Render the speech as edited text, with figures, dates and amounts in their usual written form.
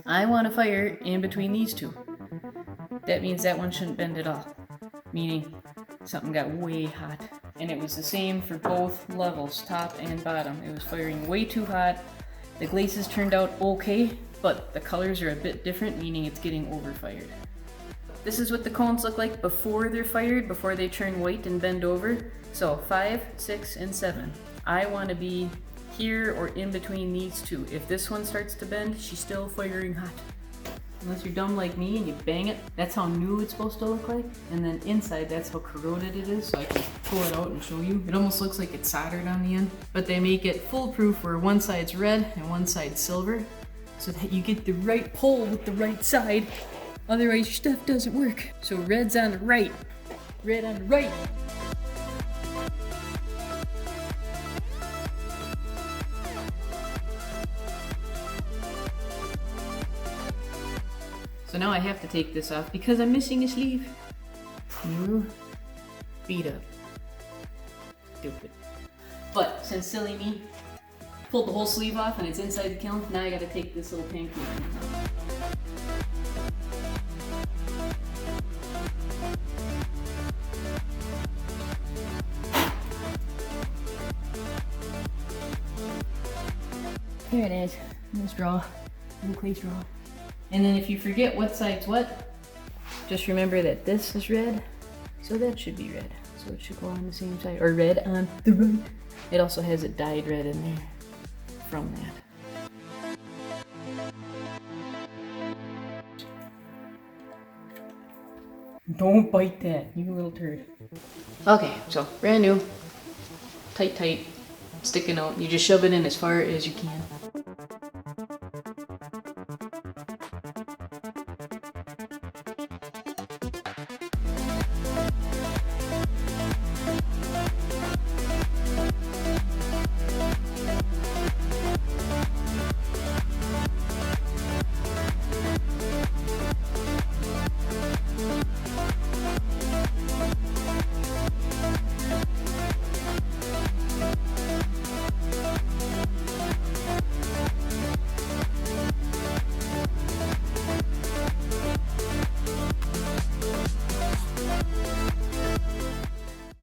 I want to fire in between these two. That means that one shouldn't bend at all. Meaning something got way hot. And it was the same for both levels, top and bottom. It was firing way too hot. The glazes turned out okay, but the colors are a bit different, meaning it's getting overfired. This is what the cones look like before they're fired, before they turn white and bend over. So 5, 6, and 7. I want to be here or in between these two. If this one starts to bend, she's still firing hot. Unless you're dumb like me and you bang it, that's how new it's supposed to look like. And then inside, that's how corroded it is. So I can pull it out and show you. It almost looks like it's soldered on the end. But they make it foolproof where one side's red and one side's silver, so that you get the right pull with the right side. Otherwise, your stuff doesn't work. So red's on the right. Red on the right. So now I have to take this off because I'm missing a sleeve. Beat up. Stupid. But since silly me pulled the whole sleeve off and it's inside the kiln, now I gotta take this little pancake off. There it is. Nice draw. Little clay draw. And then if you forget what side's what, just remember that this is red, so that should be red. So it should go on the same side, or red on the right. It also has it dyed red in there from that. Don't bite that, you little turd. Okay, so brand new, tight, sticking out. You just shove it in as far as you can.